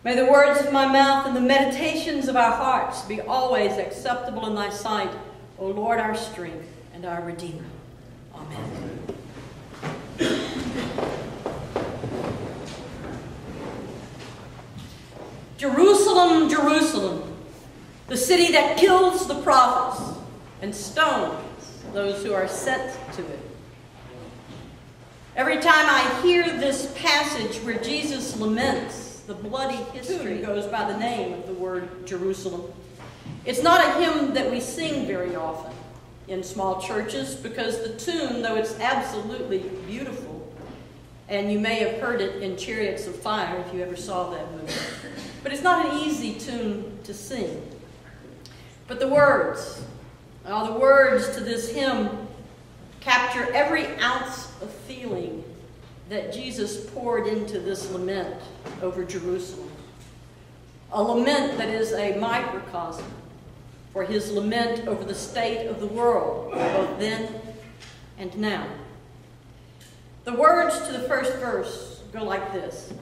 May the words of my mouth and the meditations of our hearts be always acceptable in thy sight, O Lord, our strength and our Redeemer. Amen. Jerusalem, Jerusalem, the city that kills the prophets and stones those who are sent to it. Every time I hear this passage where Jesus laments the bloody history, goes by the name of the word Jerusalem. It's not a hymn that we sing very often in small churches because the tune, though it's absolutely beautiful, and you may have heard it in Chariots of Fire if you ever saw that movie, but it's not an easy tune to sing. But the words to this hymn capture every ounce of feeling that Jesus poured into this lament over Jerusalem. A lament that is a microcosm for his lament over the state of the world, both then and now. The words to the first verse go like this.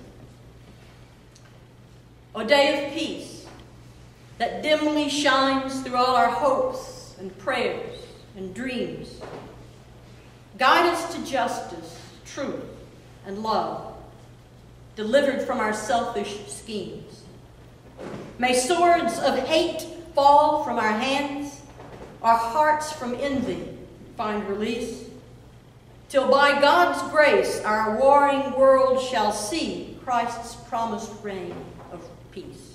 O day of peace that dimly shines through all our hopes and prayers and dreams, guide us to justice, truth, and love, delivered from our selfish schemes. May swords of hate fall from our hands, our hearts from envy find release, till by God's grace our warring world shall see Christ's promised reign of peace.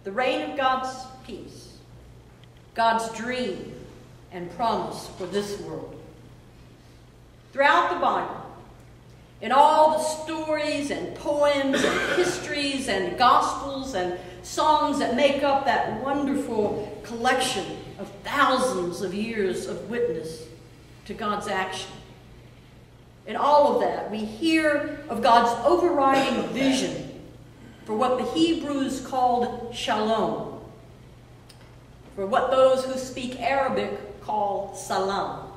The reign of God's peace, God's dream and promise for this world. Throughout the Bible, in all the stories and poems and histories and gospels and songs that make up that wonderful collection of thousands of years of witness to God's action. In all of that, we hear of God's overriding vision for what the Hebrews called shalom, for what those who speak Arabic call salam.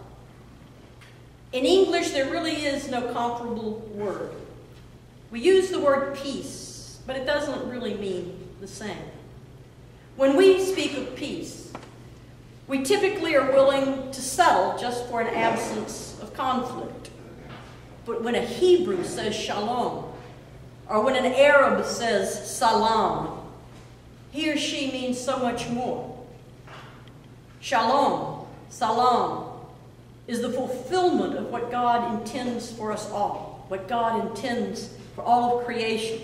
In English, there really is no comparable word. We use the word peace, but it doesn't really mean the same. When we speak of peace, we typically are willing to settle just for an absence of conflict. But when a Hebrew says shalom, or when an Arab says salam, he or she means so much more. Shalom, salam, is the fulfillment of what God intends for us all, what God intends for all of creation.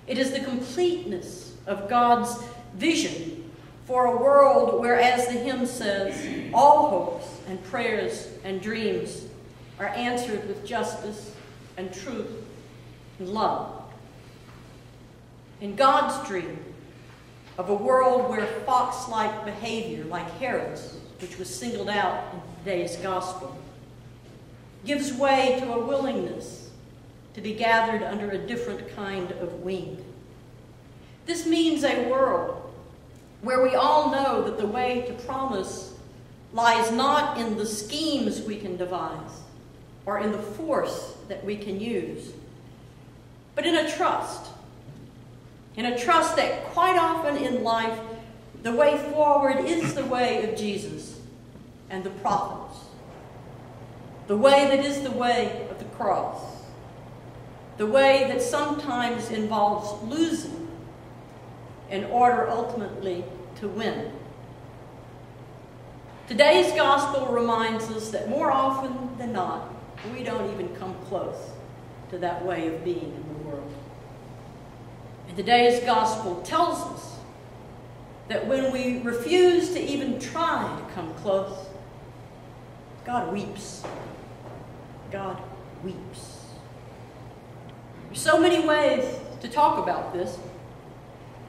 It is the completeness of God's vision for a world where, as the hymn says, all hopes and prayers and dreams are answered with justice and truth and love. In God's dream of a world where fox-like behavior, like Herod's, which was singled out in today's gospel, gives way to a willingness to be gathered under a different kind of wing. This means a world where we all know that the way to promise lies not in the schemes we can devise or in the force that we can use, but in a trust that quite often in life, the way forward is the way of Jesus and the prophets, the way that is the way of the cross, the way that sometimes involves losing in order ultimately to win. Today's gospel reminds us that more often than not, we don't even come close to that way of being in the world. And today's gospel tells us that when we refuse to even try to come close, God weeps. God weeps. There's so many ways to talk about this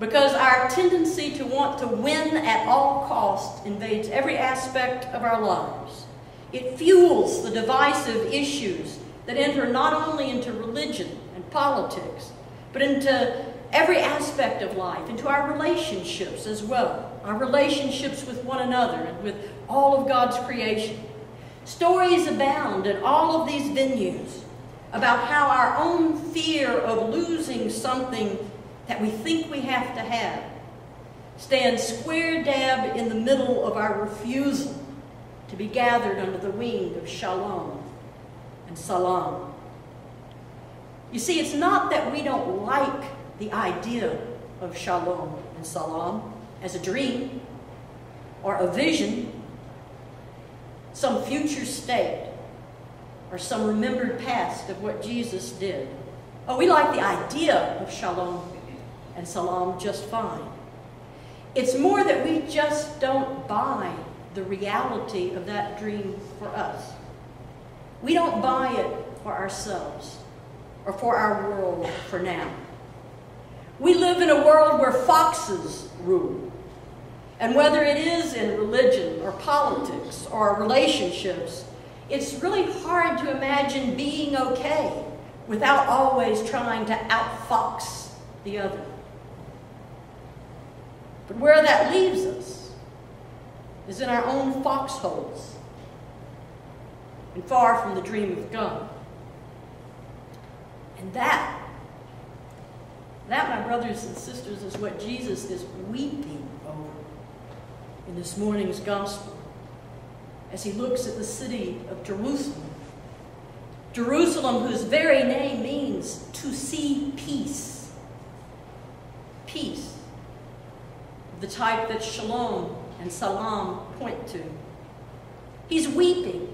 because our tendency to want to win at all costs invades every aspect of our lives. It fuels the divisive issues that enter not only into religion and politics, but into every aspect of life, into our relationships as well, our relationships with one another and with all of God's creation. Stories abound in all of these venues about how our own fear of losing something that we think we have to have stands square dab in the middle of our refusal to be gathered under the wing of shalom and salam. You see, it's not that we don't like the idea of shalom and salam as a dream or a vision, some future state, or some remembered past of what Jesus did. Oh, we like the idea of shalom and salam just fine. It's more that we just don't buy the reality of that dream for us. We don't buy it for ourselves or for our world for now. We live in a world where foxes rule. And whether it is in religion or politics or relationships, it's really hard to imagine being okay without always trying to outfox the other. But where that leaves us is in our own foxholes and far from the dream of God. And that, my brothers and sisters, is what Jesus is weeping over in this morning's gospel as he looks at the city of Jerusalem. Jerusalem, whose very name means to see peace. Peace, the type that shalom and salam point to. He's weeping,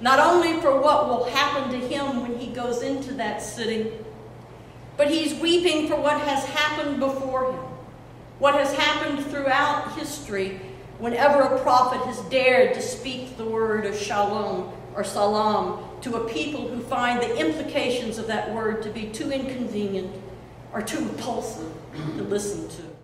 not only for what will happen to him when he goes into that city, but he's weeping for what has happened before him, what has happened throughout history whenever a prophet has dared to speak the word of shalom or salam to a people who find the implications of that word to be too inconvenient or too repulsive to listen to.